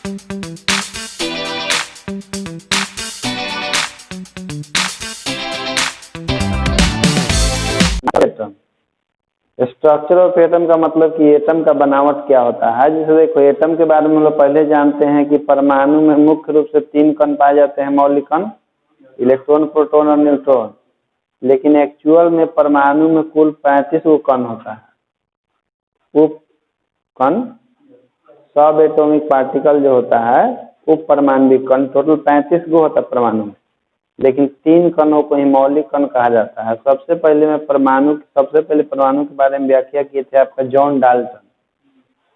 Atom, structure of atom का मतलब कि एटम का बनावट क्या होता है। जैसे देखो एटम के बारे में हम लोग पहले जानते हैं कि परमाणु में मुख्य रूप से 3 कण पाए जाते हैं, मौलिक कण, इलेक्ट्रॉन, प्रोटॉन और न्यूट्रॉन। लेकिन एक्चुअल में परमाणु में कुल 35 गो कण होता है। उप कण, सब एटॉमिक पार्टिकल जो होता है, उप परमाणविक कण, टोटल 35 गो होता है परमाणु में। लेकिन 3 कणों को ही मौलिक कण कहा जाता है। सबसे पहले परमाणु के बारे में व्याख्या किए थे आपका जॉन डाल्टन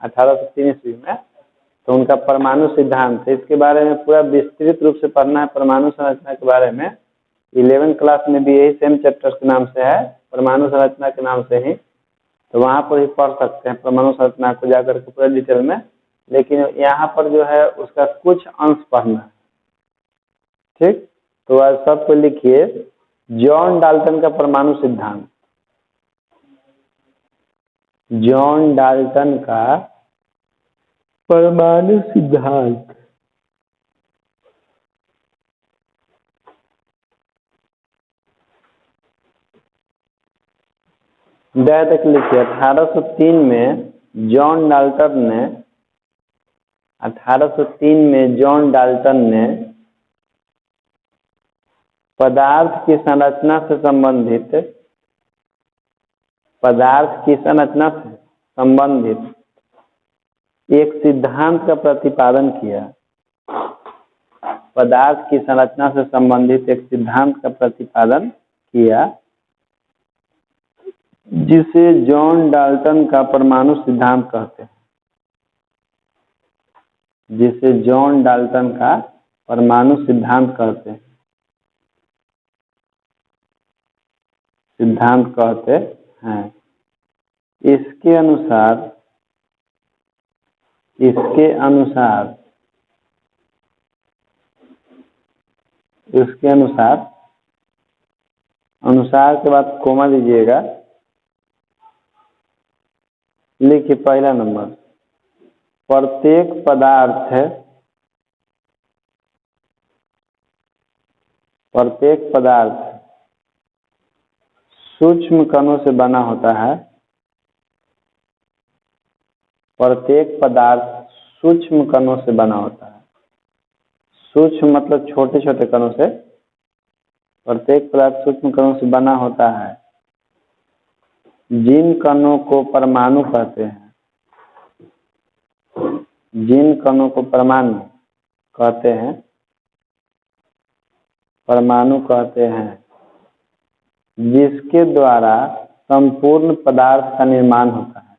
1803 ईस्वी में। तो उनका परमाणु सिद्धांत है, इसके बारे में पूरा विस्तृत रूप से पढ़ना है। परमाणु संरचना के बारे में 11वीं क्लास में भी यही सेम चैप्टर के नाम से है, परमाणु संरचना के नाम से ही। तो वहां पर ही पढ़ सकते हैं परमाणु संरचना को जाकर के पूरा डिटेल में। लेकिन यहाँ पर जो है उसका कुछ अंश पढ़ना है, ठीक। तो आज सबको लिखिए जॉन डाल्टन का परमाणु सिद्धांत। जॉन डाल्टन का परमाणु सिद्धांत। तक लिखिए 1803 में जॉन डाल्टन ने पदार्थ की संरचना से संबंधित एक सिद्धांत का प्रतिपादन किया। पदार्थ की संरचना से संबंधित एक सिद्धांत का प्रतिपादन किया, जिसे जॉन डाल्टन का परमाणु सिद्धांत कहते हैं। जिसे जॉन डाल्टन का परमाणु सिद्धांत कहते हैं, इसके अनुसार के बाद कोमा दीजिएगा। लिखिए पहला नंबर, प्रत्येक पदार्थ सूक्ष्म कणों से बना होता है। प्रत्येक पदार्थ सूक्ष्म कणों से बना होता है। सूक्ष्म मतलब छोटे छोटे कणों से। प्रत्येक पदार्थ सूक्ष्म कणों से बना होता है, जिन कणों को परमाणु कहते हैं। परमाणु कहते हैं, जिसके द्वारा संपूर्ण पदार्थ का निर्माण होता है।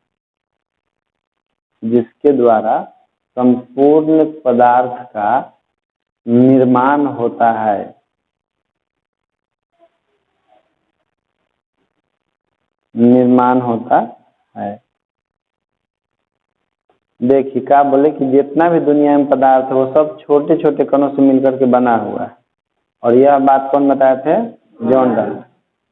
जिसके द्वारा संपूर्ण पदार्थ का निर्माण होता है। देखिए क्या बोले कि जितना भी दुनिया में पदार्थ है वो सब छोटे छोटे कणों से मिलकर के बना हुआ है। और यह बात कौन बताए थे? John Dalton.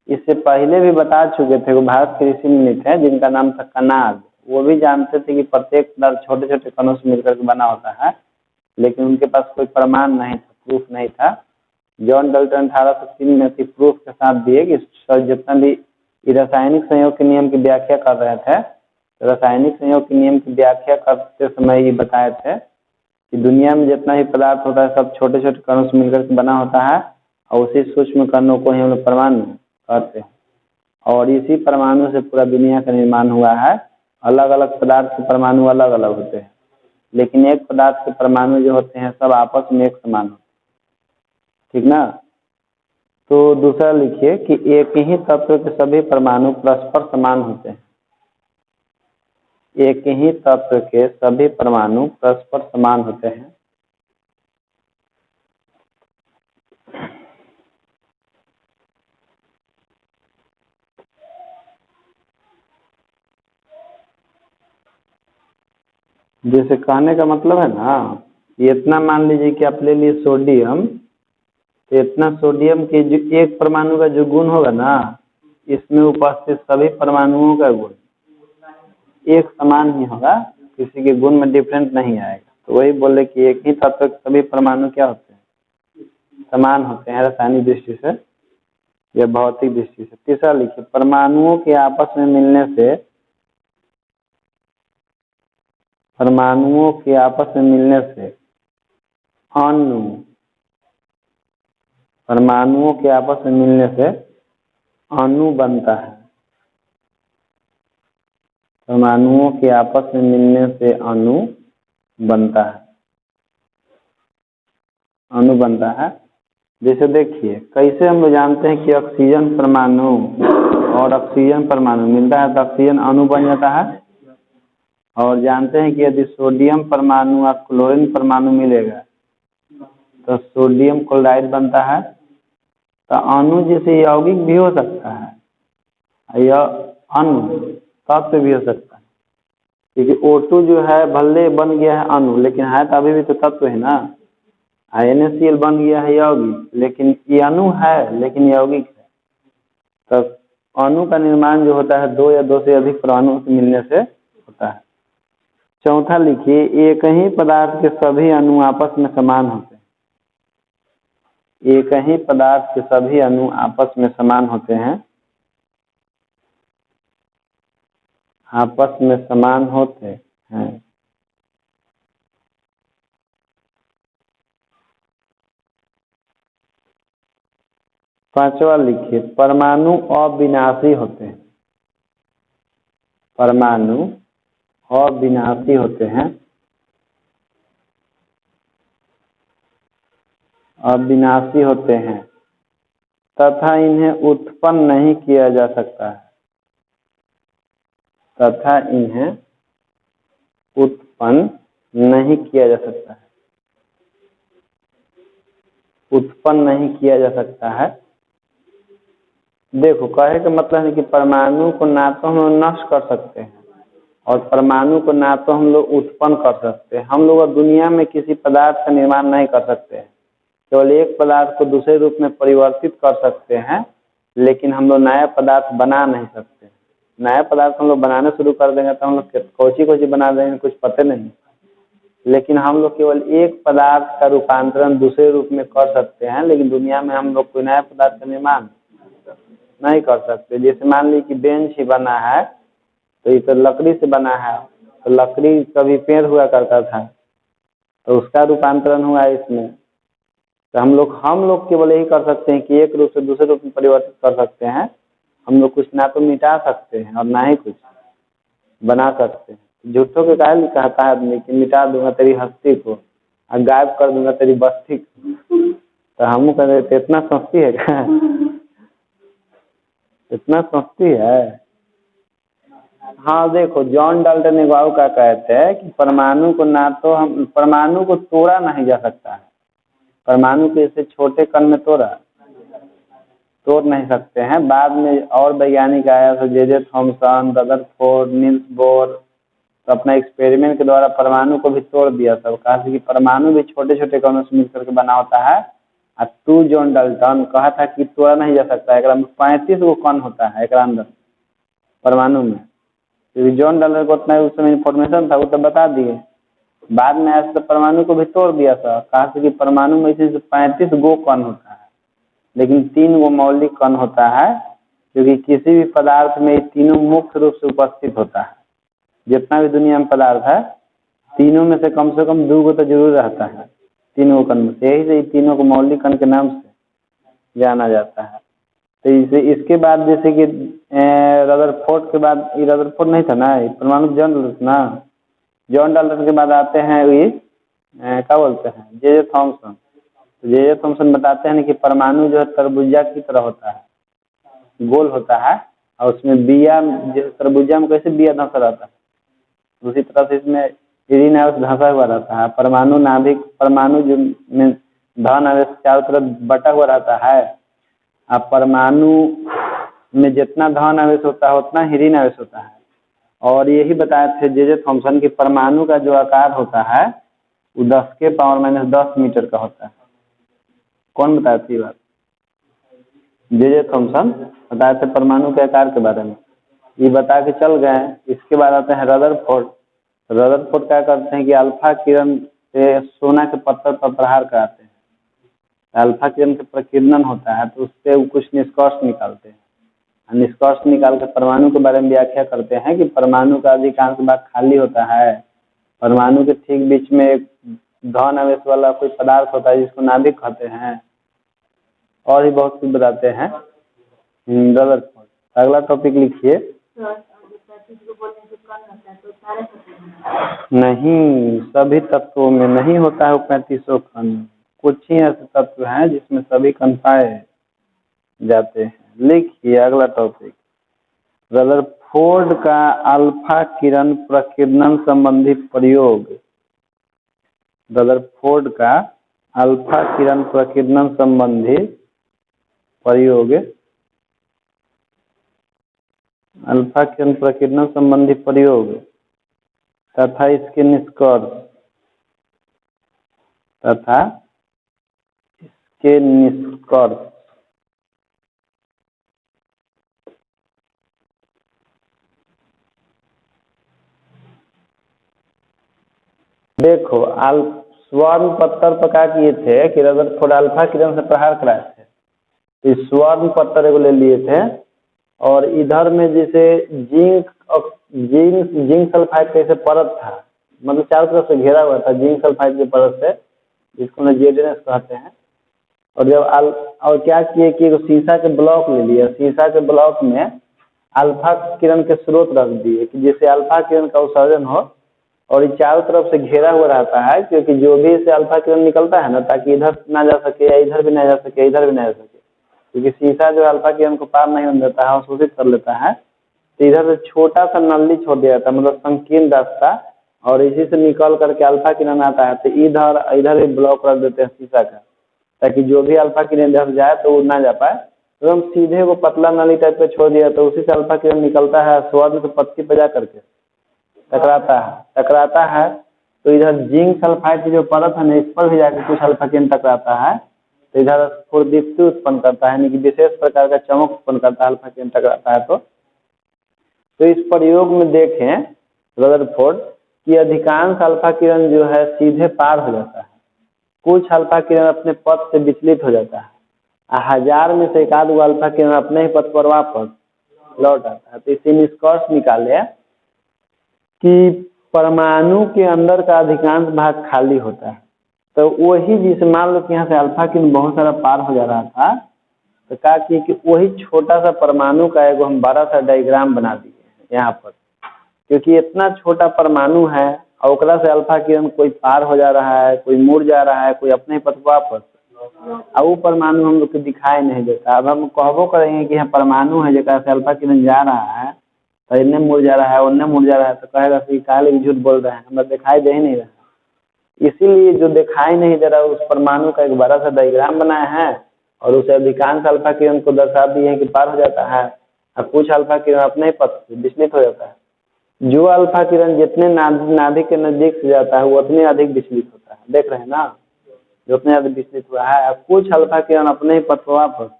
इससे पहले भी बता चुके थे, वो भारत के ऋषि मुनि थे जिनका नाम था कनाद। वो भी जानते थे कि प्रत्येक पदार्थ छोटे छोटे कणों से मिलकर के बना होता है, लेकिन उनके पास कोई प्रमाण नहीं था, प्रूफ नहीं था। जॉन डाल्टन 1803 में प्रूफ के साथ दिए कि जितना भी रासायनिक संयोग के नियम की व्याख्या कर रहे थे, रासायनिक संयोग के नियम की व्याख्या करते समय ये बताए थे कि दुनिया में जितना भी पदार्थ होता है सब छोटे छोटे कणों से मिलकर के बना होता है, और उसी सूक्ष्म कणों को ही हम लोग परमाणु कहते हैं। और इसी परमाणु से पूरा दुनिया का निर्माण हुआ है। अलग अलग पदार्थ के परमाणु अलग अलग होते हैं, लेकिन एक पदार्थ के परमाणु जो होते हैं सब आपस में एक समान होते हैं, ठीक ना। तो दूसरा लिखिए कि एक ही तत्व के सभी परमाणु परस्पर समान होते हैं। एक ही तत्व के सभी परमाणु परस्पर समान होते हैं। जैसे कहने का मतलब है ना, इतना मान लीजिए कि आप ले लिए सोडियम, तो इतना सोडियम के जो एक परमाणु का जो गुण होगा ना, इसमें उपस्थित सभी परमाणुओं का गुण एक समान ही होगा, किसी के गुण में डिफरेंट नहीं आएगा। तो वही बोले कि एक ही तत्व के सभी परमाणु क्या होते हैं, समान होते हैं रासायनिक दृष्टि से या भौतिक दृष्टि से। तीसरा लिखिए, परमाणुओं के आपस में मिलने से, परमाणुओं के आपस में मिलने से अणु, परमाणुओं के आपस में मिलने से अणु बनता है। परमाणुओं के आपस में मिलने से अणु बनता है, अणु बनता है। जैसे देखिए कैसे हम लोग जानते हैं कि ऑक्सीजन परमाणु और ऑक्सीजन परमाणु मिलता है तो ऑक्सीजन अणु बन जाता है, और जानते हैं कि यदि सोडियम परमाणु और क्लोरीन परमाणु मिलेगा तो सोडियम क्लोराइड बनता है। तो अणु जैसे यौगिक भी हो सकता है या अणु तत्व भी हो सकता है, क्योंकि O2 जो है भले बन गया है अणु, लेकिन है तो अभी भी तो तत्व है ना। NaCl बन गया है यौगिक, लेकिन ये अणु है लेकिन यौगिक है। तो अणु का निर्माण जो होता है दो या दो से अधिक परमाणुओं से मिलने से होता है। चौथा लिखिए, एक ही पदार्थ के सभी अणु आपस में समान होते हैं। एक ही पदार्थ के सभी अणु आपस में समान होते हैं, आपस में समान होते हैं। पांचवा लिखिए, परमाणु अविनाशी होते हैं। परमाणु अविनाशी होते हैं, अविनाशी होते हैं तथा इन्हें उत्पन्न नहीं किया जा सकता है, तथा इन्हें उत्पन्न नहीं किया जा सकता है, उत्पन्न नहीं किया जा सकता है। देखो कहे का मतलब है कि परमाणु को ना तो हम लोग नष्ट कर सकते हैं और परमाणु को ना तो हम लोग उत्पन्न कर सकते हैं। हम लोग दुनिया में किसी पदार्थ का निर्माण नहीं कर सकते हैं, केवल एक पदार्थ को दूसरे रूप में परिवर्तित कर सकते हैं, लेकिन हम लोग नया पदार्थ बना नहीं सकते। नया पदार्थ हम लोग बनाना शुरू कर देंगे तो हम लोग कोची कोची बना देंगे कुछ पता नहीं, लेकिन हम लोग केवल एक पदार्थ का रूपांतरण दूसरे रूप में कर सकते हैं, लेकिन दुनिया में हम लोग कोई नया पदार्थ का निर्माण नहीं कर सकते। जैसे मान लीजिए कि बेंच ही बना है तो ये तो लकड़ी से बना है, तो लकड़ी कभी पेड़ हुआ करता था तो उसका रूपांतरण हुआ इसमें। तो हम लोग केवल यही कर सकते हैं कि एक रूप से दूसरे रूप में परिवर्तित कर सकते हैं। हम लोग कुछ ना तो मिटा सकते हैं और ना ही कुछ बना सकते हैं। झूठों के काहे कहता है आदमी कि मिटा दूंगा तेरी हस्ती को और गायब कर दूंगा तेरी बस्ती को, तो हम कहते इतना सस्ती है क्या? इतना सस्ती है। हाँ देखो, जॉन डाल्टन नेगाउ का कहते हैं कि परमाणु को ना तो हम, परमाणु को तोड़ा नहीं जा सकता है। परमाणु को ऐसे छोटे कण में तोड़ नहीं सकते हैं। बाद में और वैज्ञानिक आया तो J Thomson, Rutherford, Niels Bohr, तो अपना एक्सपेरिमेंट के द्वारा परमाणु को भी तोड़ दिया सब। कहा कि परमाणु भी छोटे छोटे कणों से मिलकर के बना होता है। और तू जॉन डाल्टन कहा था कि तोड़ा नहीं जा सकता है। 35 गो कण होता है एक अंदर परमाणु में, क्योंकि जॉन डाल्टन को उतना उस समय इन्फॉर्मेशन था वो तो बता दिए। बाद में ऐसे तो परमाणु को भी तोड़ दिया था। कहा कि परमाणु में इसे 35 गो कण होता है, लेकिन 3 गो मौलिक कण होता है, क्योंकि किसी भी पदार्थ में ये तीनों मुख्य रूप से उपस्थित होता है। जितना भी दुनिया में पदार्थ है तीनों में से कम 2 गो तो जरूर रहता है, 3 गो कण में। यही से तीनों को मौलिक कण के नाम से जाना जाता है। तो इसके बाद जैसे कि रदरफोर्ड के बाद, ये रदरफोर्ड नहीं था ना, परमाणु जॉन डाल्टन ना, जॉन डाल्टन के बाद आते हैं ये क्या बोलते हैं जे थॉमसन। तो जे थॉमसन बताते हैं कि परमाणु जो है तरबूजा की तरह होता है, गोल होता है, और उसमें बिया, जैसे तरबूजा में कैसे बिया धंसा रहता है उसी तरह से इसमें हीरिन आवेश धंसा हुआ रहता है। परमाणु नाभिक, परमाणु जो में धन आवेश चारों तरफ बटा हुआ रहता है। अब परमाणु में जितना धन आवेश होता है उतना हीरिन आवेश होता है। और यही बताए थे जे थॉमसन की परमाणु का जो आकार होता है वो 10 के पावर -10 मीटर का होता है। कौन बताया थी बात? जे थॉमसन बताए थे परमाणु के आकार के बारे में, ये बता के चल गए। इसके बाद आते हैं रदरफोर्ड। रदरफोर्ड क्या करते हैं कि अल्फा किरण से सोना के पत्थर पर प्रहार कराते हैं। अल्फा किरण के प्रकीर्णन होता है तो उससे वो कुछ निष्कर्ष निकालते हैं। निष्कर्ष निकाल कर परमाणु के बारे में व्याख्या करते हैं कि परमाणु का अधिकांश भाग खाली होता है। परमाणु के ठीक बीच में एक धन आवेश वाला कोई पदार्थ होता है जिसको नाभिक कहते हैं, और भी बहुत कुछ बताते हैं। अगला टॉपिक लिखिए। नहीं, सभी तत्वों में नहीं होता है 3500 कण। कुछ ही ऐसे तत्व हैं जिसमें सभी कण पाए जाते हैं। लिखिए अगला टॉपिक। रदरफोर्ड का अल्फा किरण प्रकीर्णन संबंधी प्रयोग। रदरफोर्ड का अल्फा किरण प्रकीर्णन संबंधी प्रयोग। अल्फा किरण प्रकीर्णन संबंधी प्रयोग तथा इसके निष्कर्ष देखो, स्वर्ण पत्थर पर क्या किए थे कि रदरफोर्ड अल्फा किरण से प्रहार कराए थे। इस स्वर्ण पत्थर एगो ले लिए थे और इधर में जैसे जिंक सल्फाइड का परत था, मतलब चारों तरफ से घेरा हुआ था जिंक सल्फाइड की परत से, जिसको जेडीएस कहते हैं। और जब और क्या किए कि शीशा के ब्लॉक ले लिए, शीशा के ब्लॉक में अल्फा किरण के स्रोत रख दिए कि जिससे अल्फा किरण का उत्सर्जन हो, और ये चारों तरफ से घेरा हुआ रहता है क्योंकि जो भी इससे अल्फा किरण निकलता है ना, ताकि इधर ना जा सके या इधर भी ना जा सके, इधर भी ना जा सके, क्योंकि शीशा जो अल्फा किरण को पार नहीं होने देता है, अवशोषित कर लेता है। तो इधर से छोटा सा नली छोड़ दिया जाता है, मतलब संकीर्ण रास्ता, और इसी से निकल करके अल्फा किरण आता है। तो इधर भी ब्लॉक रख देते हैं शीशा का, ताकि जो भी अल्फा किरण इधर जाए तो वो ना जा पाए। तो हम सीधे वो पतला नली टाइप पे छोड़ दिया, तो उसी से अल्फा किरण निकलता है, स्वर्ण की पत्ती पे जा करके टकराता है। तो इधर जिंक सल्फाइड की जो परत है ना, इस पर भी जाकर कुछ अल्फा किरण टकराता है, तो इधर स्फुरदीप्ति उत्पन्न करता है, यानी कि विशेष प्रकार का चमक उत्पन्न करता है अल्फा किरण टकराता है। तो इस प्रयोग में देखें रदरफोर्ड की अधिकांश अल्फा किरण जो है सीधे पार हो जाता है, कुछ अल्फा किरण अपने पथ से विचलित हो जाता है, 1000 में से एक आध अल्फा किरण अपने ही पथ पर वापस लौट आता है। तो इसी निष्कर्ष निकाले कि परमाणु के अंदर का अधिकांश भाग खाली होता है। तो वही जिस मान लो कि यहाँ से अल्फा किरण बहुत सारा पार हो जा रहा था, तो क्या किए कि वही छोटा सा परमाणु का एगो हम बड़ा सा डायग्राम बना दिए यहाँ पर, क्योंकि इतना छोटा परमाणु है और ओकरा से अल्फा किरण कोई पार हो जा रहा है, कोई मुड़ जा रहा है, कोई अपने पथ वापस, और वो परमाणु हम लोग को दिखाई नहीं देता। अब हम कहबो करेंगे कि यहाँ परमाणु है जगह से अल्फा किरण जा रहा है, तो इन्ने मुड़ जा रहा है, उन्ने मुड़ जा रहा है, तो कहेगा कि काले झूठ बोल रहे हैं, हमें दिखाई दे ही नहीं रहा। इसीलिए जो दिखाई नहीं दे रहा है उस परमाणु का एक बड़ा सा डायग्राम बनाया है, और उसे अधिकांश अल्फा किरण को दर्शा दिए हैं कि पार हो जाता है, और कुछ अल्फा किरण अपने ही पथ से विचलित हो जाता है। जो अल्फा किरण जितने नाभिक के नजदीक से जाता है वो उतने अधिक विचलित होता है, देख रहे हैं ना, जो उतने अधिक विचलित हुआ है। कुछ अल्फा किरण अपने ही पथ वापस।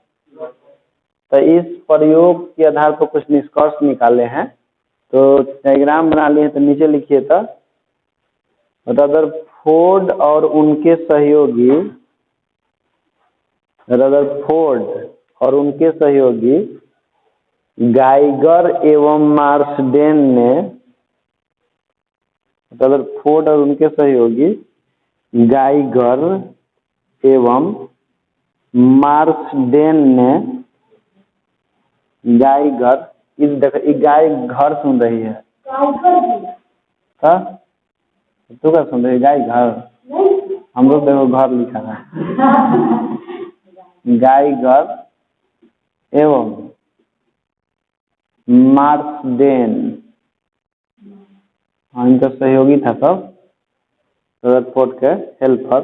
तो इस प्रयोग के आधार पर कुछ निष्कर्ष निकाले हैं, तो डायग्राम बना लिए हैं। तो नीचे लिखिए, तो रदरफोर्ड और उनके सहयोगी गाइगर एवं मार्सडेन ने रदरफोर्ड और उनके सहयोगी गाइगर एवं मार्सडेन ने गाइगर, गाय घर सुन रही है, तू क्या सुन रही है? गाय घर, हम लोग देखो घर लिखा है। गाइगर एवं मार्सडेन, हाँ इनका सहयोगी था सब, रदरफोर्ड के हेल्पर।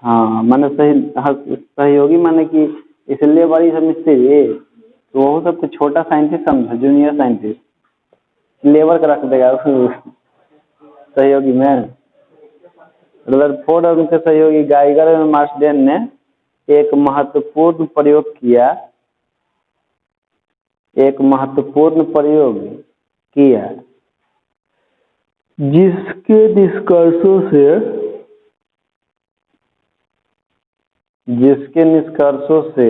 हाँ माने सहयोगी माने कि इसलिए बड़ी सब मिस्त्री, तो वो सब तो छोटा साइंटिस्ट समझा, जूनियर साइंटिस्ट लेबर का रख देगा सहयोगी में। रदरफोर्ड और उनके सहयोगी गाइगर एवं मार्सडेन ने एक महत्वपूर्ण प्रयोग किया जिसके निष्कर्षों से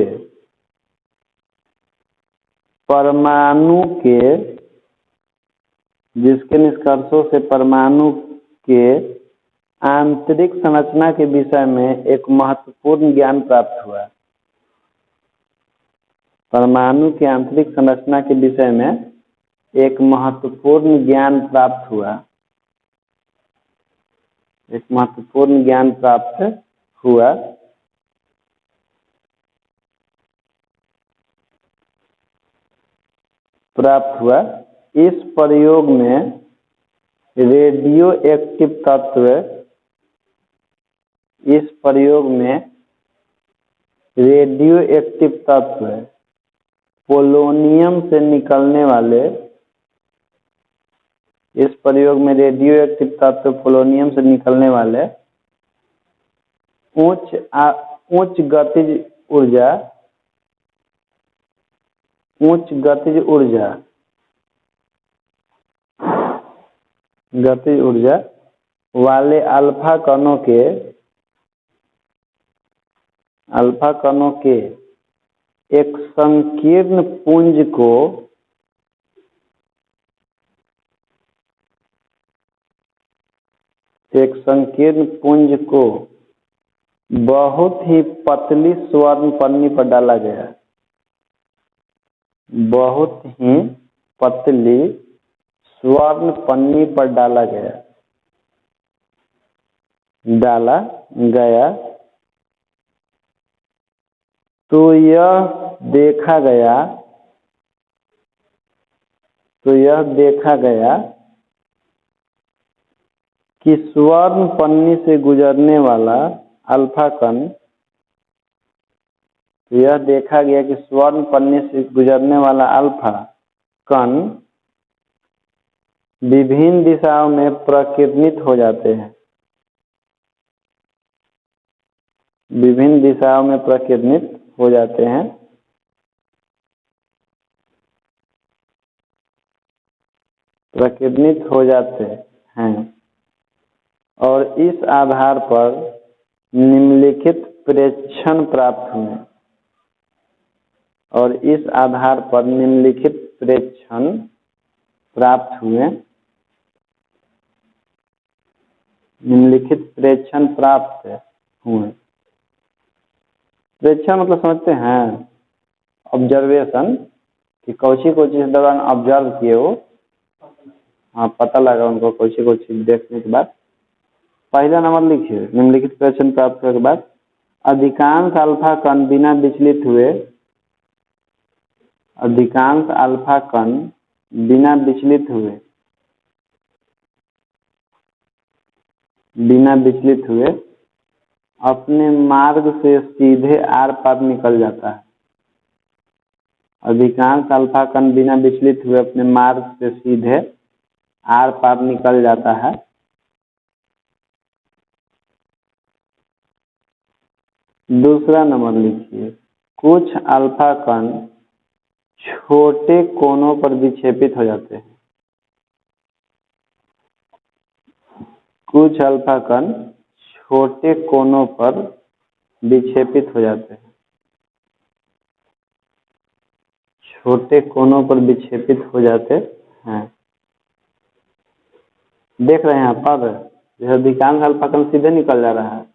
परमाणु के आंतरिक संरचना के विषय में एक महत्वपूर्ण ज्ञान प्राप्त हुआ। परमाणु की आंतरिक संरचना के विषय में एक महत्वपूर्ण ज्ञान प्राप्त हुआ। इस प्रयोग में रेडियो एक्टिव तत्व पोलोनियम से निकलने वाले उच्च गतिज ऊर्जा वाले अल्फा कणों के एक संकीर्ण पुंज को बहुत ही पतली स्वर्ण पन्नी पर डाला गया। तो यह देखा गया कि स्वर्ण पन्नी से गुजरने वाला अल्फा कण विभिन्न दिशाओं में प्रकीर्णित हो जाते हैं। और इस आधार पर निम्नलिखित प्रेक्षण प्राप्त हुए। प्रेक्षण मतलब समझते हैं ऑब्जर्वेशन, कि कौन सी चीज दौरान ऑब्जर्व किए हो। हाँ, पता लगा उनको कौन सी देखने के बाद। पहला नंबर लिखिए, निम्नलिखित प्रेक्षण प्राप्त करने के बाद अधिकांश अल्फा कण बिना विचलित हुए अपने मार्ग से सीधे आर पार निकल जाता है। अधिकांश अल्फा कण बिना विचलित हुए अपने मार्ग से सीधे आर पार निकल जाता है। दूसरा नंबर लिखिए, कुछ अल्फा कण छोटे कोनों पर विक्षेपित हो जाते हैं। देख रहे हैं आप, पढ़ रहे हैं। जो अधिकांश अल्फा कण सीधे निकल जा रहा है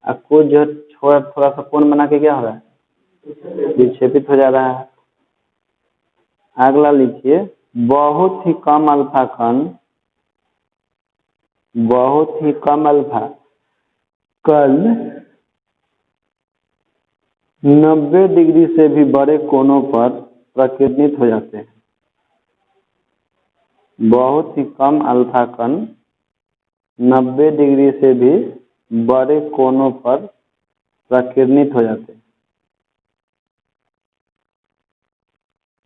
और कुछ जो थोड़ा सा कोण बना के क्या हो रहा है, विक्षेपित हो जा रहा है। अगला लिखिए, बहुत ही कम अल्फा कण 90 डिग्री से भी बड़े कोनों पर प्रकीर्णित हो जाते हैं। बहुत ही कम अल्फा कण 90 डिग्री से भी बड़े कोनों पर प्रकीर्णित हो जाते हैं।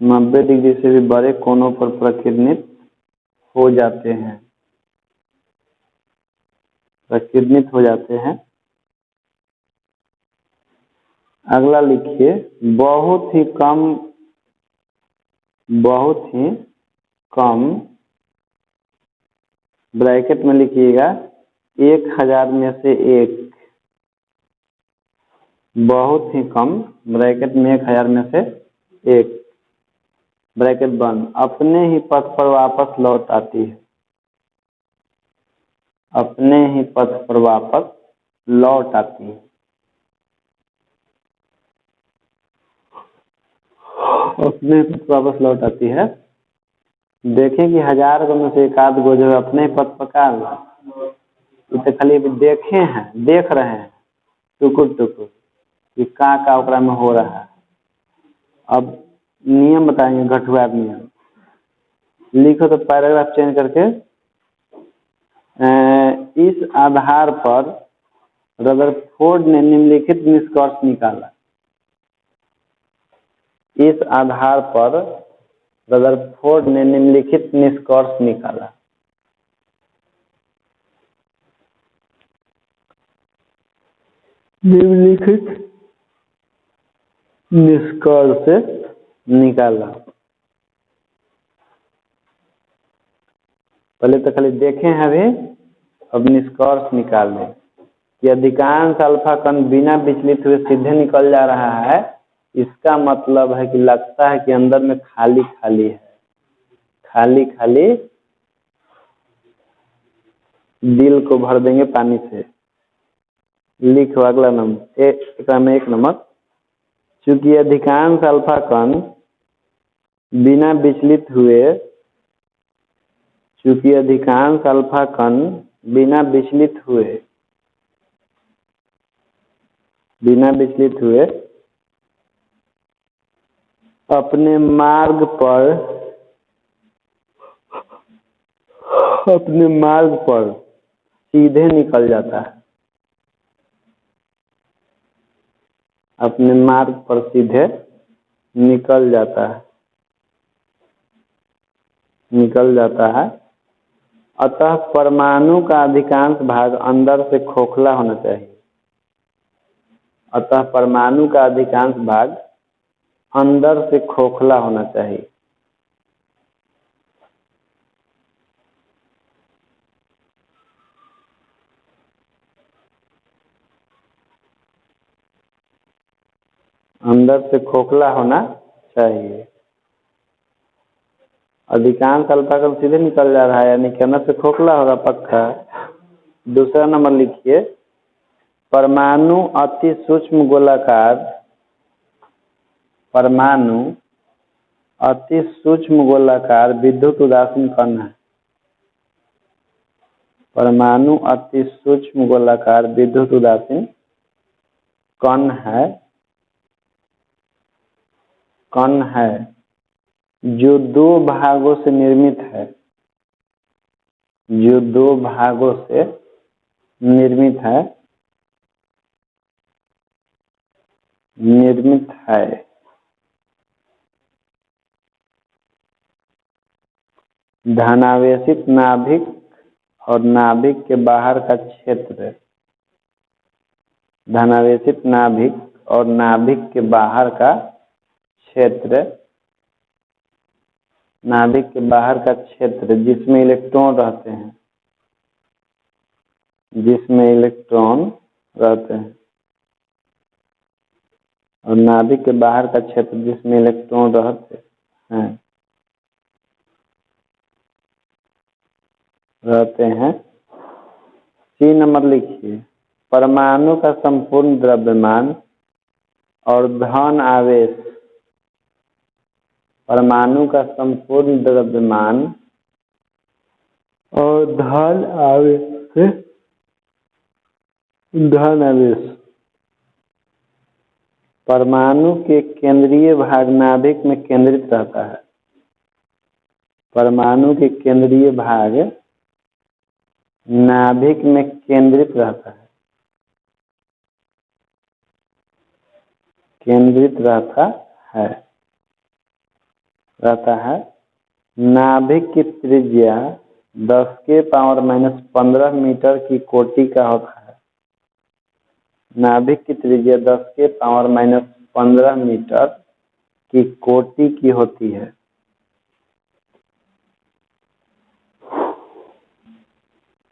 90 डिग्री से भी बड़े कोनों पर प्रकीर्णित हो जाते हैं। अगला लिखिए, बहुत ही कम ब्रैकेट में लिखिएगा 1000 में से 1, बहुत ही कम, ब्रैकेट में 1000 में से 1, ब्रैकेट बंद, अपने ही पथ पर वापस लौट आती है, अपने ही पथ पर वापस लौट आती है, अपने पथ पर वापस लौट आती है। देखें कि 1000 में से एक आध गो जो है अपने ही पथ पका लो, तो खाली अभी देखे हैं, देख रहे हैं टुकुर टुकुर कि का ओकरा में हो रहा है। अब नियम बताएंगे, घटवार नियम लिखो तो पैराग्राफ चेंज करके इस आधार पर रदरफोर्ड ने निम्नलिखित निष्कर्ष निकाला। इस आधार पर रदरफोर्ड ने निम्नलिखित निष्कर्ष निकाला। निम्नलिखित निष्कर्ष निकाला। पहले तो खाली देखे हैं अभी, अब निष्कर्ष निकाल दें कि अधिकांश अल्फा कण बिना विचलित हुए सीधे निकल जा रहा है। इसका मतलब है कि लगता है कि अंदर में खाली खाली है, खाली खाली दिल को भर देंगे पानी से। लिखो अगला नंबर, एक नंबर, चूंकि अधिकांश अल्फा कण बिना विचलित हुए, चूंकि अधिकांश अल्फा कण बिना विचलित हुए अपने मार्ग पर सीधे निकल जाता है, अपने मार्ग पर सीधे निकल जाता है। अतः परमाणु का अधिकांश भाग अंदर से खोखला होना चाहिए। अतः परमाणु का अधिकांश भाग अंदर से खोखला होना चाहिए। अंदर से खोखला होना चाहिए। अधिकांश अल्फा कण सीधे निकल जा रहा है, यानी कि अंदर से खोखला होगा पक्का। दूसरा नंबर लिखिए, परमाणु अति सूक्ष्म गोलाकार विद्युत उदासीन कण है। परमाणु अति सूक्ष्म गोलाकार विद्युत उदासीन कण है जो 2 भागों से निर्मित है, धनावेशित नाभिक और नाभिक के बाहर का क्षेत्र, धनावेशित नाभिक और नाभिक के बाहर का क्षेत्र, नाभिक के बाहर का क्षेत्र जिसमें इलेक्ट्रॉन रहते हैं, और नाभिक के बाहर का क्षेत्र जिसमें इलेक्ट्रॉन रहते हैं। 3 नंबर लिखिए, परमाणु का संपूर्ण द्रव्यमान और धन आवेश, परमाणु का संपूर्ण द्रव्यमान और धन आवेश परमाणु के केंद्रीय भाग नाभिक में केंद्रित रहता है। परमाणु के केंद्रीय भाग नाभिक में केंद्रित रहता है। नाभिक की त्रिज्या 10 के पावर -15 मीटर की कोटि का होता है। नाभिक की त्रिज्या 10 के पावर -15 मीटर की कोटि की होती है।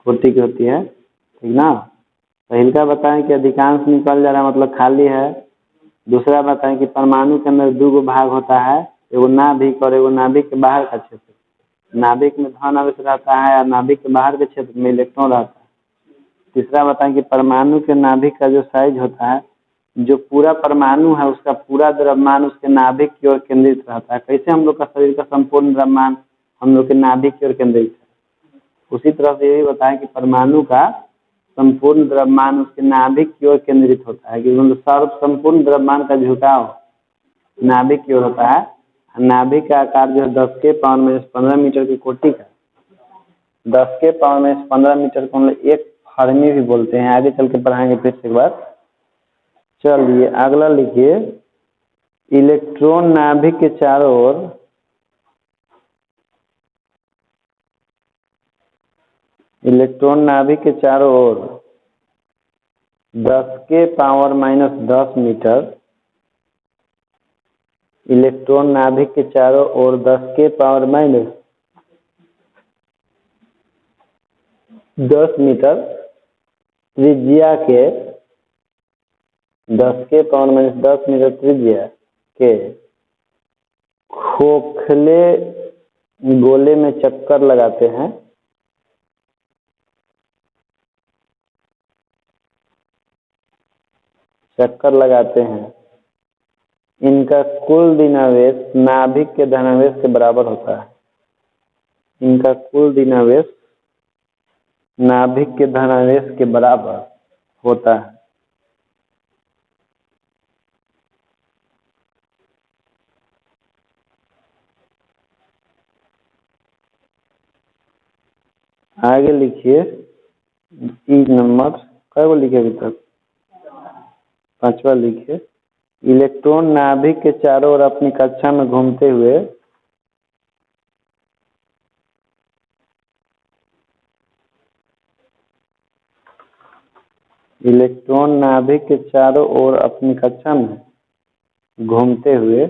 कोटि की होती है, ठीक ना। पहले का बताएं कि अधिकांश निकल जा रहा है मतलब खाली है। दूसरा बताएं कि परमाणु के अंदर दो भाग होता है, एगो नाभिक और एगो नाभिक के बाहर का क्षेत्र। नाभिक में धन आवेश रहता है और नाभिक के बाहर के क्षेत्र में इलेक्ट्रॉन रहता है। तीसरा बताएं कि परमाणु के नाभिक का जो साइज होता है, जो पूरा परमाणु है उसका पूरा द्रव्यमान उसके नाभिक की ओर केंद्रित रहता है। कैसे हम लोग का शरीर का संपूर्ण द्रव्यमान हम लोग के नाभिक की ओर केंद्रित है, उसी तरह से यही बताएं कि परमाणु का संपूर्ण द्रव्यमान उसके नाभिक की ओर केंद्रित होता है, कि मतलब सर्व संपूर्ण द्रव्यमान का झुकाव नाभिक की ओर होता है। नाभिक का आकार जो है 10 के पावर माइनस 15 मीटर की कोटि का, 10 के पावर माइनस 15 मीटर को हम लोग एक फर्मी भी बोलते हैं। आगे चल के पढ़ाएंगे फिर से एक बार। चलिए अगला लिखिए, इलेक्ट्रॉन नाभिक के चारों ओर इलेक्ट्रॉन नाभिक के चारों ओर 10 के पावर माइनस 10 मीटर, इलेक्ट्रॉन नाभिक के चारों ओर 10 के पावर माइनस 10 मीटर त्रिज्या के 10 के पावर माइनस 10 मीटर त्रिज्या के खोखले गोले में चक्कर लगाते हैं। चक्कर लगाते हैं। इनका कुल धनावेश नाभिक के धनावेश के बराबर होता है। इनका कुल धनावेश नाभिक के धनावेश के बराबर होता है। आगे लिखिए, तीन नंबर कई वो लिखे अभी तक, पांचवा लिखिए, इलेक्ट्रॉन नाभिक के चारों ओर अपनी कक्षा में घूमते हुए इलेक्ट्रॉन नाभिक के चारों ओर अपनी कक्षा में घूमते हुए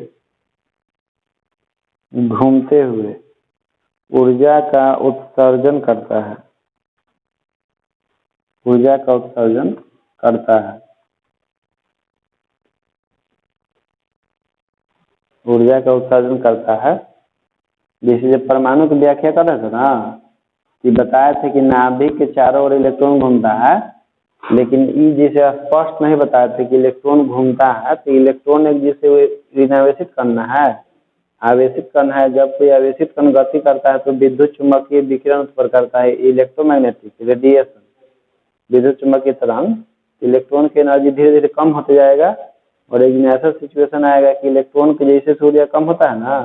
ऊर्जा का उत्सर्जन करता है। ऊर्जा का उत्सर्जन करता है। ऊर्जा का उत्सर्जन करता है। जैसे जब परमाणु की व्याख्या कर रहे थे ना, कि बताए थे कि नाभिक के चारों ओर इलेक्ट्रॉन घूमता है, लेकिन ये जैसे स्पष्ट नहीं बताए थे कि इलेक्ट्रॉन घूमता है, तो इलेक्ट्रॉन एक जैसे ऋणावेशित करना है, आवेशित कण है। जब कोई आवेशित कण गति करता है तो विद्युत चुम्बकीय विकिरण उत्पन्न करता है, इलेक्ट्रोमैग्नेटिक रेडिएशन, विद्युत चुम्बकीय तरंग। इलेक्ट्रॉन की एनर्जी धीरे धीरे कम होते जाएगा और एक दिन ऐसा सिचुएशन आएगा कि इलेक्ट्रॉन के जैसे सूर्य कम होता है ना,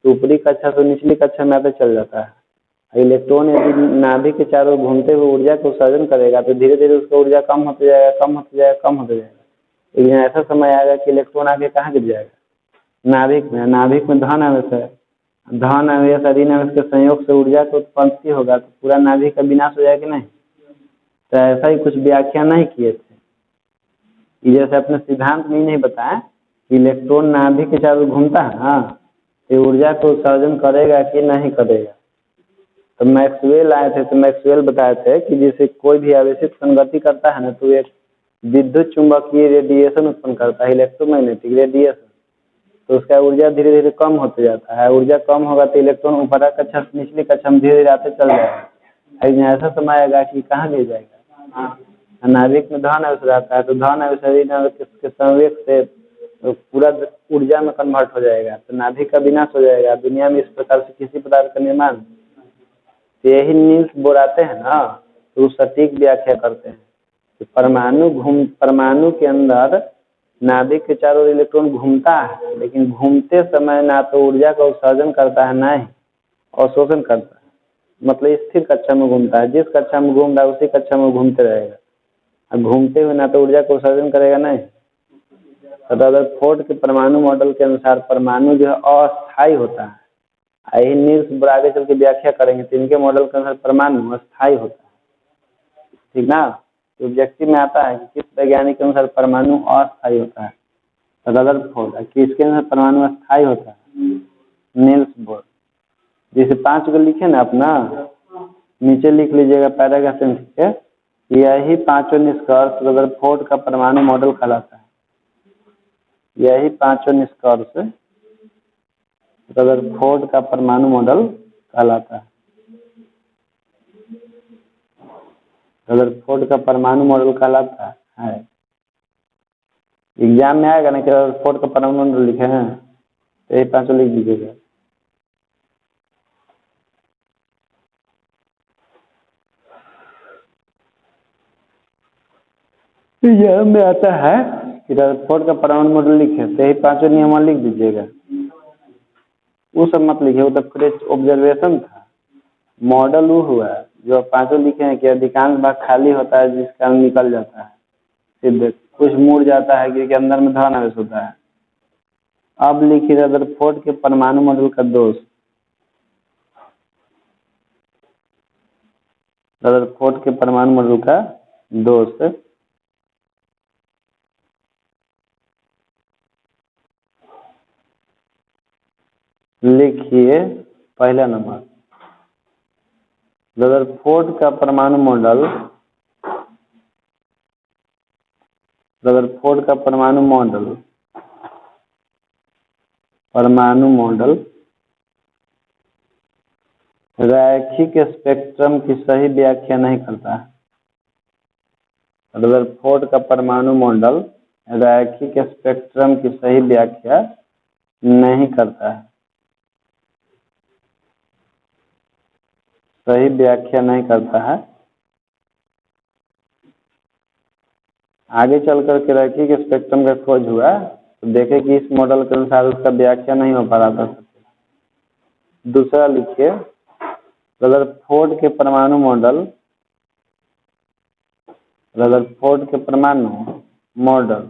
तो ऊपरी कक्षा से निचली कक्षा में आते चल जाता है। इलेक्ट्रॉन यदि नाभिक के चारों घूमते हुए ऊर्जा को उत्सर्जन करेगा तो धीरे धीरे उसका ऊर्जा कम होते जाएगा, कम होते जाएगा, कम होते जाएगा। एक दिन ऐसा समय आएगा कि इलेक्ट्रॉन आगे कहाँ गिर जाएगा, नाभिक में। नाभिक में धन आवेश है, धन आवेश और ऋण आवेश के संयोग से ऊर्जा की उत्पत्ति होगा, तो पूरा नाभिक का विनाश हो जाएगा कि नहीं। तो ऐसा ही कुछ व्याख्या नहीं किए थे। जैसे अपने सिद्धांत में नहीं बताया कि इलेक्ट्रॉन नाभिक के चारों घूमता है ना, तो ऊर्जा को उत्सर्जन करेगा कि नहीं करेगा। तो मैक्सवेल आए थे, तो मैक्सवेल बताए थे कि जैसे कोई भी आवेशित कण गति करता है ना, तो एक विद्युत चुम्बकीय रेडिएशन उत्पन्न करता है, इलेक्ट्रोमैग्नेटिक रेडिएशन। तो उसका ऊर्जा धीरे धीरे कम होते जाता है। ऊर्जा कम होगा तो इलेक्ट्रॉन ऊपरा कक्षा से निचली कक्षा में धीरे धीरे आते चल जाएगा। लेकिन ऐसा समय आएगा कि कहाँ गिर जाएगा। नाभिक में धन आवेश रहता है, तो धन आवेश के संवेग से तो पूरा ऊर्जा में कन्वर्ट हो जाएगा, तो नाभिक का विनाश हो जाएगा। दुनिया में इस प्रकार से किसी पदार्थ का निर्माण, तो यही नील्स बोर आते हैं ना, तो सटीक व्याख्या करते हैं कि परमाणु के अंदर नाभिक के चारों ओर इलेक्ट्रॉन घूमता है, लेकिन घूमते समय ना तो ऊर्जा का उत्सर्जन करता है, ना ही अवशोषण करता है। मतलब स्थिर कक्षा में घूमता है, जिस कक्षा में घूम रहा है उसी कक्षा में घूमते रहेगा। अब घूमते हुए ना तो ऊर्जा का उत्सर्जन करेगा, नहीं। रदरफोर्ड के परमाणु मॉडल के अनुसार परमाणु जो है अस्थायी होता है। यही नील्स बोर आगे चल के व्याख्या करेंगे, तो इनके मॉडल के अनुसार परमाणु अस्थायी होता है, ठीक ना। तो ऑब्जेक्टिव में आता है कि किस वैज्ञानिक के अनुसार परमाणु अस्थायी होता है, रदरफोर्ड। किसके अनुसार परमाणु अस्थायी होता है, नील्स बोर। जैसे 5 को लिखे ना अपना, नीचे लिख लीजिएगा पैराग्राफ में, ठीक है। यही पांचों निष्कर्ष रदरफोर्ड का परमाणु मॉडल कहलाता है। यही पांचों निष्कर्ष रदरफोर्ड का परमाणु मॉडल कहलाता है। रदरफोर्ड का परमाणु मॉडल कहलाता है। एग्जाम में आएगा ना कि रदरफोर्ड का परमाणु मॉडल लिखे हैं, तो यही पांचों लिख दीजिएगा। यह में आता है कि रदरफोर्ड का परमाणु मॉडल लिखे, तो यही पांचों नियम लिख दीजिएगा। वो सब मत लिखिए, वो तो फ्रेश ऑब्जर्वेशन था। मॉडल वो हुआ जो पांचों लिखे हैं कि अधिकांश भाग खाली होता है जिस कारण निकल जाता है, सीधे कुछ मुड़ जाता है क्योंकि अंदर में ध्रुवावेश होता है। अब लिखिए रदरफोर्ड के परमाणु मॉडल का दोष। रदरफोर्ड के परमाणु मॉडल का दोष लिखिए। पहला नंबर, रदरफोर्ड का परमाणु मॉडल, रदरफोर्ड का परमाणु मॉडल रैखिक स्पेक्ट्रम की सही व्याख्या नहीं करता है। रदरफोर्ड का परमाणु मॉडल रैखिक स्पेक्ट्रम की सही व्याख्या नहीं करता है। सही व्याख्या नहीं करता है। आगे चल करके रैखिक स्पेक्ट्रम का खोज हुआ तो देखे कि इस मॉडल के अनुसार उसका व्याख्या नहीं हो पा रहा था। दूसरा लिखिए, रदरफोर्ड के परमाणु मॉडल, रदरफोर्ड के परमाणु मॉडल,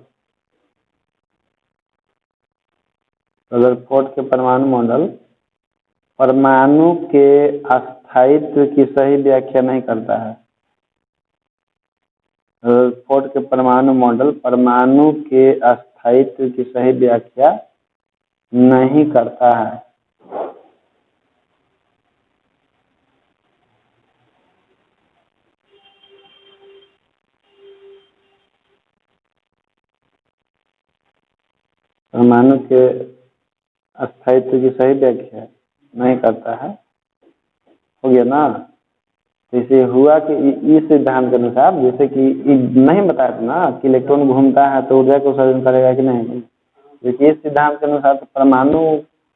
रदरफोर्ड के परमाणु मॉडल परमाणु के अस्थायित्व की सही व्याख्या नहीं करता है। रदरफोर्ड के परमाणु मॉडल परमाणु के अस्थायित्व की सही व्याख्या नहीं करता है। परमाणु के अस्थायित्व की सही व्याख्या नहीं करता है। हो गया ना। इसे हुआ कि इस सिद्धांत के अनुसार, जैसे कि नहीं बताया था ना कि इलेक्ट्रॉन घूमता है तो ऊर्जा को उत्सर्जन करेगा कि नहीं, क्योंकि इस सिद्धांत के अनुसार तो परमाणु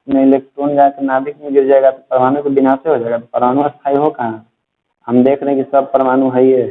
में इलेक्ट्रॉन जाकर नाभिक में गिर जाएगा तो परमाणु का विनाश हो जाएगा। तो परमाणु अस्थायी हो कहाँ? हम देख रहे हैं कि सब परमाणु है ही है।